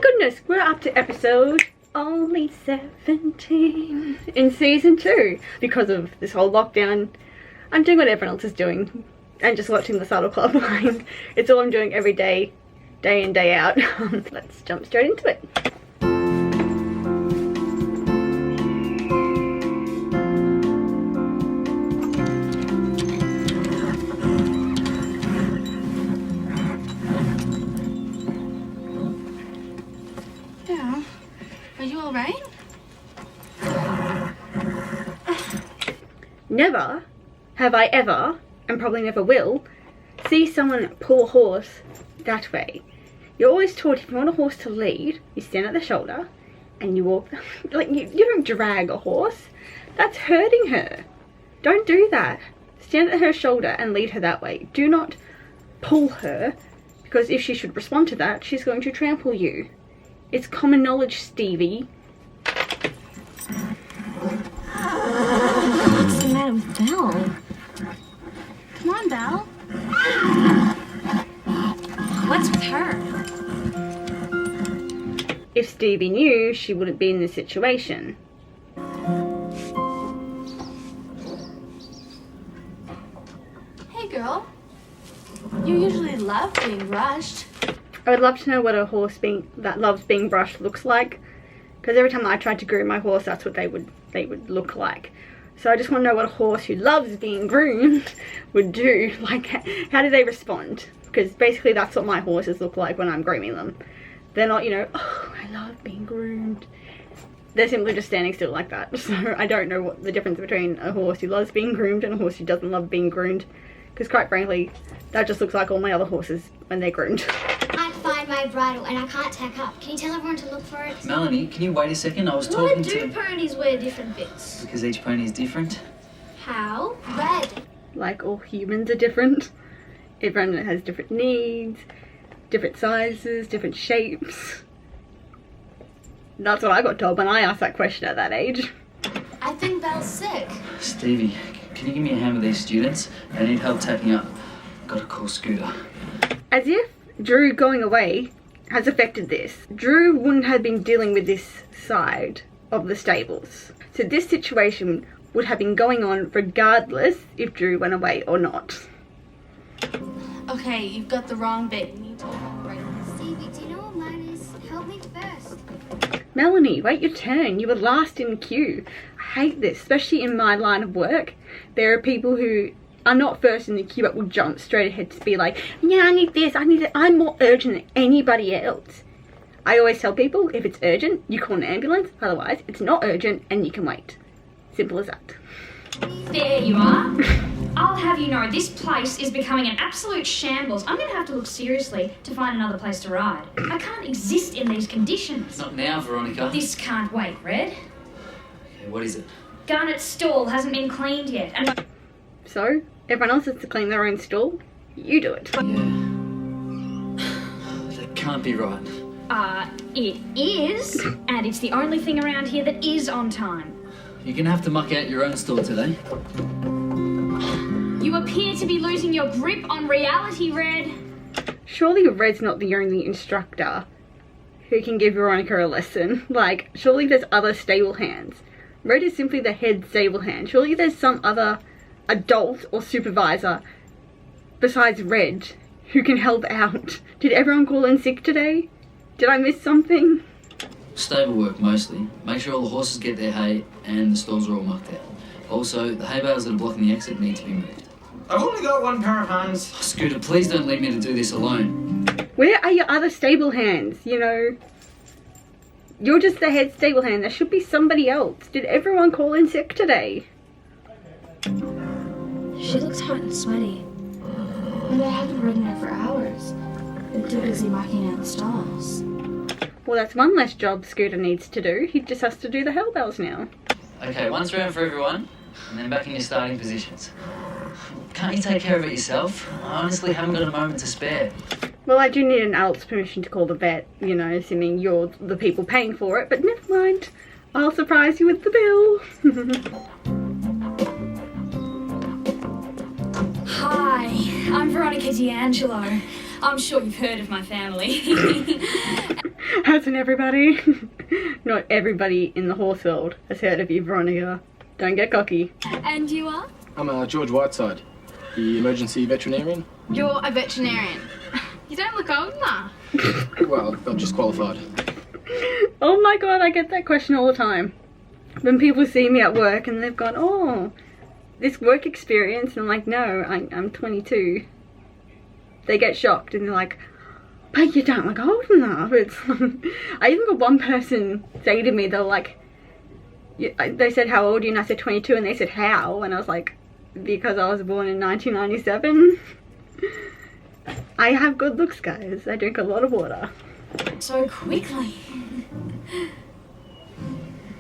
goodness, we're up to episode only 17 in season 2. Because of this whole lockdown, I'm doing what everyone else is doing and just watching the Saddle Club line. It's all I'm doing every day, day in, day out. Let's jump straight into it. Are you alright? Never have I ever, and probably never will, see someone pull a horse that way. You're always taught if you want a horse to lead, you stand at the shoulder and you walk. Like you don't drag a horse. That's hurting her. Don't do that. Stand at her shoulder and lead her that way. Do not pull her, because if she should respond to that, she's going to trample you. It's common knowledge, Stevie. What's the matter with Belle? Come on, Belle. What's with her? If Stevie knew, she wouldn't be in this situation. Hey, girl. You usually love being rushed. I would love to know what a horse that loves being brushed looks like, because every time I tried to groom my horse, that's what they would look like. So I just want to know what a horse who loves being groomed would do. Like, how do they respond? Because basically that's what my horses look like when I'm grooming them. They're not, you know, oh, I love being groomed. They're simply just standing still like that. So I don't know what the difference between a horse who loves being groomed and a horse who doesn't love being groomed. Because quite frankly, that just looks like all my other horses when they're groomed. Find my bridle and I can't tack up. Can you tell everyone to look for it? Melanie, can you wait a second? I was talking to... Why do ponies wear different bits? Because each pony is different. How? Red. Like all humans are different. Everyone has different needs, different sizes, different shapes. That's what I got told when I asked that question at that age. I think Belle's sick. Stevie, can you give me a hand with these students? They need help tacking up. Gotta call Scooter. As if Drew going away has affected this. Drew wouldn't have been dealing with this side of the stables. So this situation would have been going on regardless if Drew went away or not. Okay, you've got the wrong bit. You need to right. Stevie, do you know what mine is? Help me first. Melanie, wait your turn. You were last in queue. I hate this, especially in my line of work. There are people who are not first in the queue but will jump straight ahead to be like, yeah, I need this, I need it. I'm more urgent than anybody else. I always tell people, if it's urgent, you call an ambulance. Otherwise, it's not urgent and you can wait. Simple as that. There you are. I'll have you know this place is becoming an absolute shambles. I'm going to have to look seriously to find another place to ride. I can't exist in these conditions. Not now, Veronica. This can't wait, Red. Okay, what is it? Garnet's stall hasn't been cleaned yet. And So, everyone else has to clean their own stall. You do it. Yeah. That can't be right. It is, and it's the only thing around here that is on time. You're gonna have to muck out your own stall today. You appear to be losing your grip on reality, Red. Surely Red's not the only instructor who can give Veronica a lesson. Like, surely there's other stable hands. Red is simply the head stable hand. Surely there's some other adult or supervisor besides Red who can help out. Did everyone call in sick today? Did I miss something? Stable work mostly. Make sure all the horses get their hay and the stalls are all mucked out. Also, the hay bales that are blocking the exit need to be moved. I've only got one pair of hands. Oh, Scooter, please don't leave me to do this alone. Where are your other stable hands? You know, you're just the head stable hand. There should be somebody else. Did everyone call in sick today? She looks hot and sweaty. But I haven't ridden her for hours. We're too busy marking out the stalls. Well, that's one less job Scooter needs to do. He just has to do the hellbells now. Okay, once round for everyone, and then back in your starting positions. Can't you take care of it yourself? I honestly haven't got a moment to spare. Well, I do need an adult's permission to call the vet, you know, assuming you're the people paying for it, but never mind. I'll surprise you with the bill. Hi, I'm Veronica D'Angelo. I'm sure you've heard of my family. Hasn't everybody? Not everybody in the horse world has heard of you, Veronica. Don't get cocky. And you are? I'm George Whiteside, the emergency veterinarian. You're a veterinarian. You don't look old enough. Well, I'm just qualified. Oh my god, I get that question all the time. When people see me at work and they've gone, oh, this work experience, and I'm like, no, I'm 22. They get shocked and they're like, but you don't look old enough. It's I even got one person say to me, they're like, they said, how old are you? And I said 22, and they said, how? And I was like, because I was born in 1997. I have good looks, guys. I drink a lot of water. So quickly.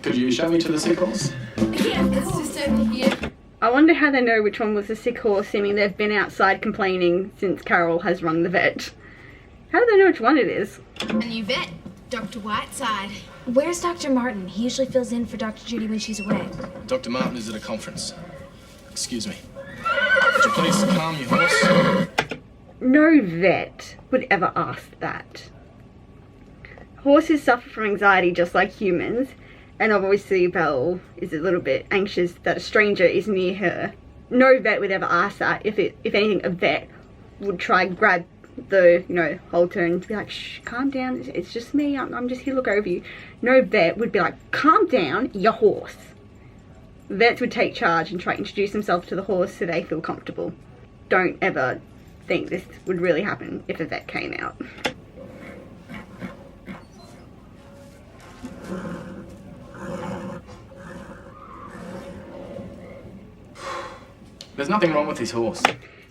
Could you show me to the sick horse? Yeah, it's just over here. I wonder how they know which one was the sick horse, seeming they've been outside complaining since Carol has rung the vet. How do they know which one it is? A new vet, Dr. Whiteside. Where's Dr. Martin? He usually fills in for Dr. Judy when she's away. Dr. Martin is at a conference. Excuse me. Would you please calm your horse? No vet would ever ask that. Horses suffer from anxiety just like humans, and obviously Belle is a little bit anxious that a stranger is near her. No vet would ever ask that. If anything, a vet would try and grab the, halter and be like, shh, calm down, it's just me, I'm just here to look over you. No vet would be like, calm down, your horse. Vets would take charge and try to introduce themselves to the horse so they feel comfortable. Don't ever think this would really happen if a vet came out. There's nothing wrong with this horse.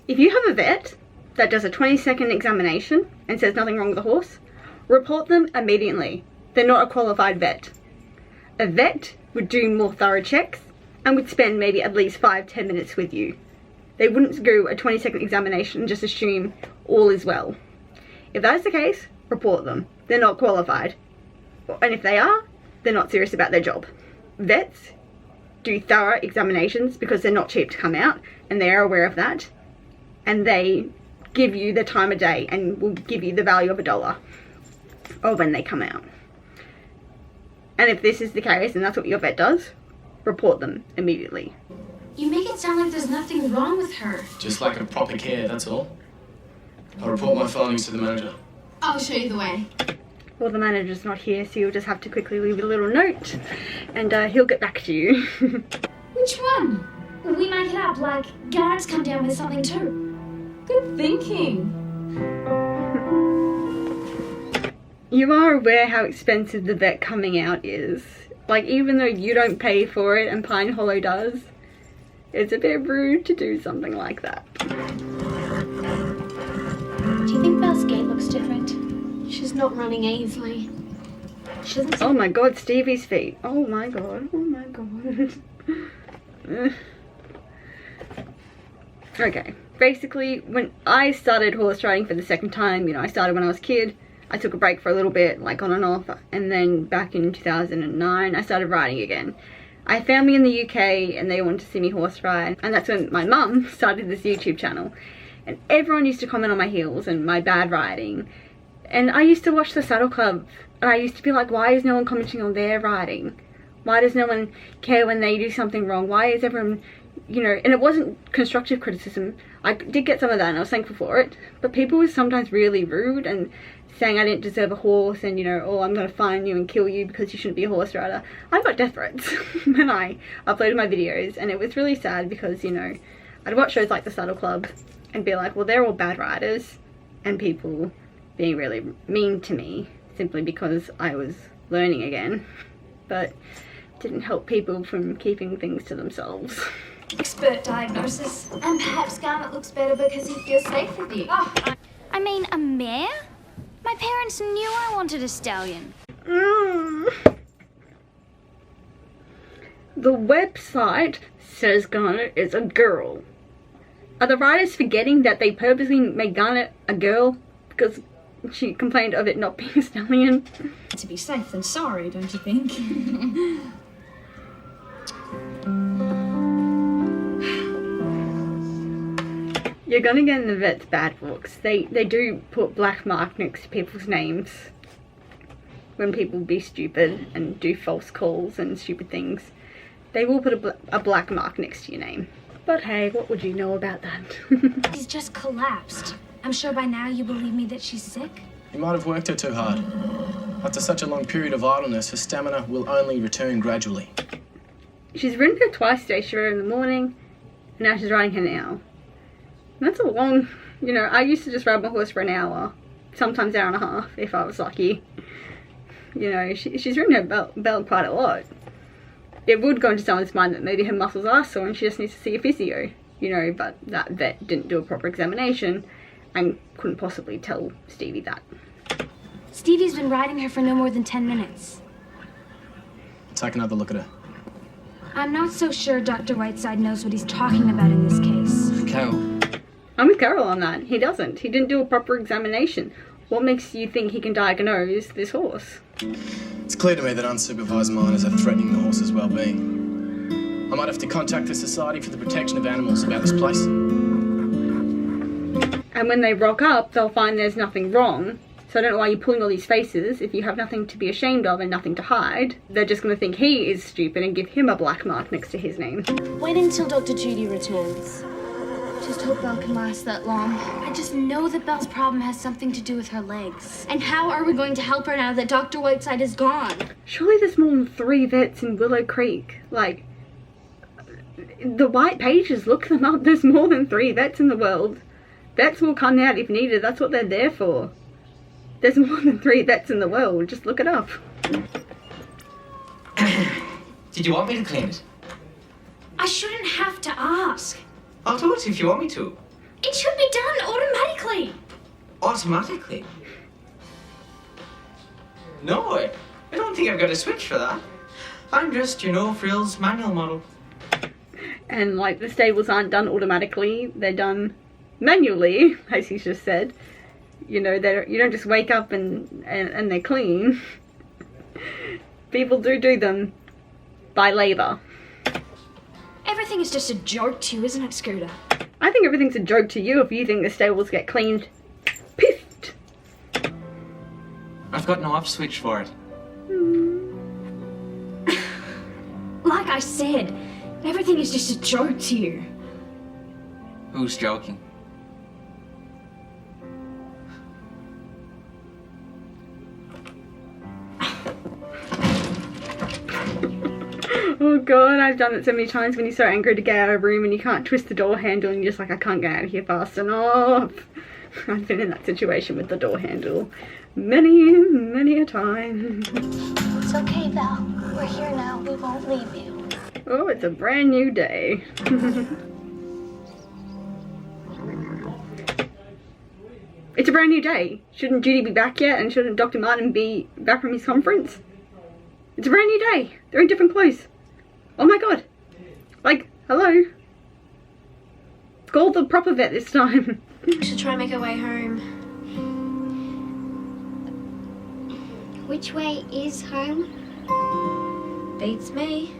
If you have a vet that does a 20-second examination and says nothing wrong with the horse, report them immediately. They're not a qualified vet. A vet would do more thorough checks and would spend maybe at least 5-10 minutes with you. They wouldn't do a 20-second examination and just assume all is well. If that's the case, report them. They're not qualified. And if they are, they're not serious about their job. Vets do thorough examinations because they're not cheap to come out, and they're aware of that. And they give you the time of day and will give you the value of $1 or when they come out. And if this is the case and that's what your vet does, report them immediately. You make it sound like there's nothing wrong with her. Just like a proper care, that's all. I'll report my findings to the manager. I'll show you the way. Well, the manager's not here, so you'll just have to quickly leave a little note and he'll get back to you. Which one? We make it up, like Garrett's come down with something too. Good thinking. You are aware how expensive the vet coming out is. Like, even though you don't pay for it and Pine Hollow does, it's a bit rude to do something like that. Do you think Belle's gait looks different? She's not running easily. She doesn't Oh my god, Stevie's feet. Oh my god, oh my god. Okay, basically, when I started horse riding for the second time, I started when I was a kid. I took a break for a little bit, like on and off, and then back in 2009, I started riding again. I had family in the UK and they wanted to see me horse ride, and that's when my mum started this YouTube channel. And everyone used to comment on my heels and my bad riding. And I used to watch the Saddle Club, and I used to be like, why is no one commenting on their riding? Why does no one care when they do something wrong? Why is everyone, and it wasn't constructive criticism. I did get some of that and I was thankful for it. But people were sometimes really rude and saying I didn't deserve a horse and, oh, I'm going to fine you and kill you because you shouldn't be a horse rider. I got death threats when I uploaded my videos, and it was really sad because, I'd watch shows like the Saddle Club and be like, well, they're all bad riders, and people being really mean to me simply because I was learning again. But didn't help people from keeping things to themselves. Expert diagnosis. And perhaps Garnet looks better because he feels safe with you. Oh, I mean, a mare? My parents knew I wanted a stallion. The website says Garnet is a girl. Are the writers forgetting that they purposely made Garnet a girl because she complained of it not being a stallion? to be safe than sorry, don't you think? You're gonna get in the vet's bad books. They do put black mark next to people's names. when people be stupid and do false calls and stupid things, they will put a black mark next to your name. But hey, what would you know about that? She's just collapsed. I'm sure by now you believe me that she's sick. You might have worked her too hard. After such a long period of idleness, her stamina will only return gradually. She's ridden her twice today. She rode her in the morning, and now she's riding her now. And that's a long, you know, I used to just ride my horse for an hour, sometimes hour and a half, if I was lucky. You know, she's ridden her bell quite a lot. It would go into someone's mind that maybe her muscles are sore and she just needs to see a physio, you know, but that vet didn't do a proper examination and couldn't possibly tell Stevie that. Stevie's been riding her for no more than 10 minutes. Take another look at her. I'm not so sure Dr. Whiteside knows what he's talking about in this case. Carol. I'm with Carol on that. He doesn't. He didn't do a proper examination. What makes you think he can diagnose this horse? It's clear to me that unsupervised minors are threatening the horse's well-being. I might have to contact the Society for the Protection of Animals about this place. And when they rock up, they'll find there's nothing wrong. So I don't know why you're pulling all these faces if you have nothing to be ashamed of and nothing to hide. They're just going to think he is stupid and give him a black mark next to his name. Wait until Dr. Judy returns. Just hope Belle can last that long. I just know that Belle's problem has something to do with her legs. And how are we going to help her now that Dr. Whiteside is gone? Surely there's more than 3 vets in Willow Creek. Like, the white pages, look them up. There's more than 3 vets in the world. Vets will come out if needed. That's what they're there for. There's more than 3 vets in the world. Just look it up. Did you want me to clean it? I shouldn't have to ask. I'll do it if you want me to. It should be done automatically. Automatically? No, I don't think I've got a switch for that. I'm just your no-frills manual model. And like the stables aren't done automatically, they're done manually, as he's just said. You know, you don't just wake up and they're clean. People do them by labour. Everything is just a joke to you, isn't it, Scooter? I think everything's a joke to you if you think the stables get cleaned. Piffed. I've got no off switch for it. Like I said, everything is just a joke to you. Who's joking? Oh god, I've done it so many times when you're so angry to get out of a room and you can't twist the door handle and you're just like, I can't get out of here fast enough. I've been in that situation with the door handle many a time. It's okay, Belle. We're here now. We won't leave you. Oh, it's a brand new day. It's a brand new day. Shouldn't Judy be back yet? And shouldn't Dr. Martin be back from his conference? It's a brand new day. They're in different clothes. Oh my god. Like, hello. Call the proper vet this time. We should try and make our way home. Which way is home? Beats me.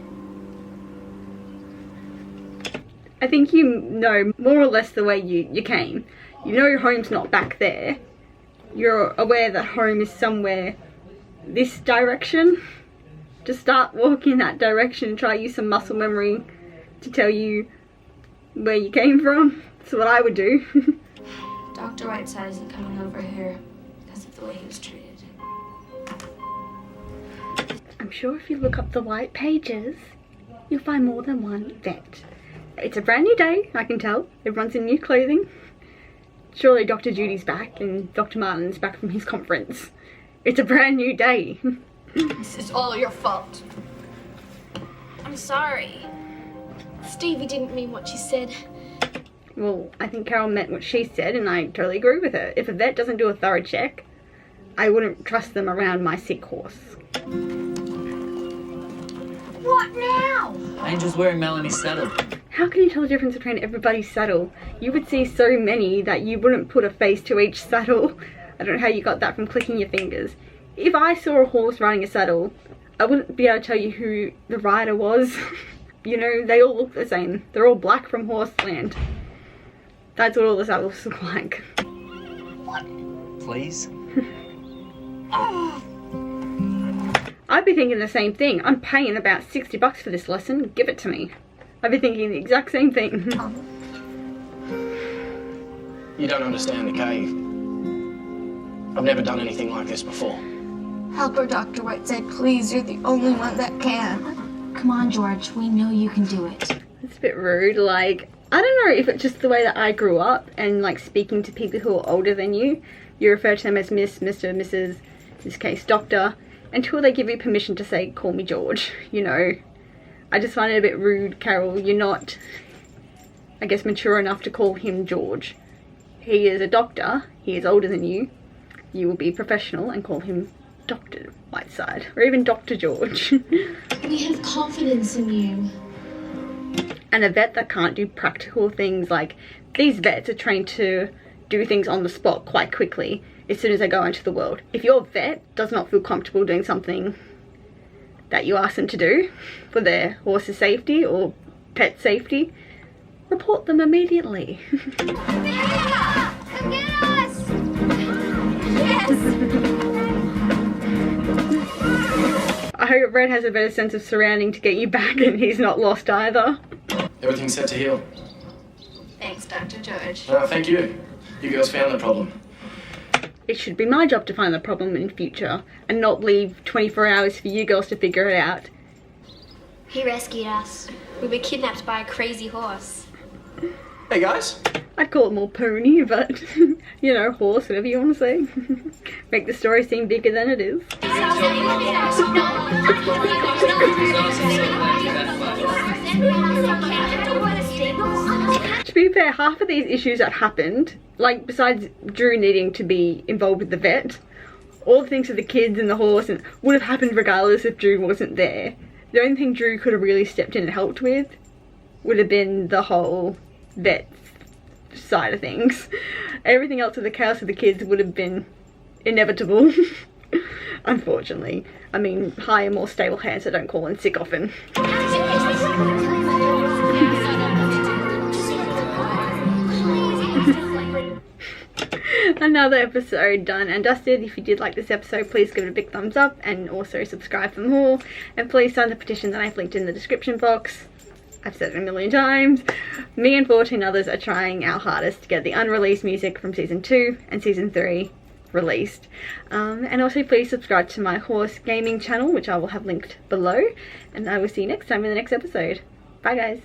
I think you know more or less the way you came. You know your home's not back there. You're aware that home is somewhere this direction. Just start walking that direction. Try use some muscle memory to tell you where you came from. That's what I would do. Dr. Whiteside isn't coming over here because of the way he was treated. I'm sure if you look up the white pages, you'll find more than one vet. It's a brand new day, I can tell. Everyone's in new clothing. Surely Dr. Judy's back and Dr. Martin's back from his conference. It's a brand new day. This is all your fault. I'm sorry. Stevie didn't mean what she said. Well, I think Carol meant what she said and I totally agree with her. If a vet doesn't do a thorough check, I wouldn't trust them around my sick horse. What now? Angel's wearing Melanie's saddle. How can you tell the difference between everybody's saddle? You would see so many that you wouldn't put a face to each saddle. I don't know how you got that from clicking your fingers. If I saw a horse riding a saddle, I wouldn't be able to tell you who the rider was. You know, they all look the same. They're all black from Horseland. That's what all the saddles look like. Please? I'd be thinking the same thing. I'm paying about 60 bucks for this lesson. Give it to me. I'd be thinking the exact same thing. You don't understand the cave. I've never done anything like this before. Help her, Dr. Whiteside, please. You're the only one that can. Come on, George. We know you can do it. It's a bit rude. Like, I don't know if it's just the way that I grew up and like speaking to people who are older than you. You refer to them as Miss, Mr, Mrs, in this case, Doctor, until they give you permission to say, call me George, you know. I just find it a bit rude, Carol. You're not, I guess, mature enough to call him George. He is a doctor. He is older than you. You will be professional and call him Dr. Whiteside, or even Dr. George. We have confidence in you. And a vet that can't do practical things, like these vets are trained to do things on the spot quite quickly as soon as they go into the world. If your vet does not feel comfortable doing something that you ask them to do for their horse's safety or pet safety, report them immediately. Come get us! Yes! I hope Red has a better sense of surrounding to get you back and he's not lost either. Everything's set to heal. Thanks, Dr. George. Oh, thank you. You girls found the problem. It should be my job to find the problem in future and not leave 24 hours for you girls to figure it out. He rescued us. We were kidnapped by a crazy horse. Hey guys. I'd call it more pony, but you know, horse, whatever you want to say. Make the story seem bigger than it is. To be fair, half of these issues that happened, like besides Drew needing to be involved with the vet, all the things with the kids and the horse and would have happened regardless if Drew wasn't there. The only thing Drew could have really stepped in and helped with would have been the whole vet side of things. Everything else with the chaos of the kids would have been inevitable. Unfortunately. I mean, hire more stable hands that don't call in sick often. Another episode done and dusted. If you did like this episode, please give it a big thumbs up and also subscribe for more. And please sign the petition that I've linked in the description box. I've said it a million times. Me and 14 others are trying our hardest to get the unreleased music from season 2 and season 3 released. And also please subscribe to my horse gaming channel, which I will have linked below. And I will see you next time in the next episode. Bye guys.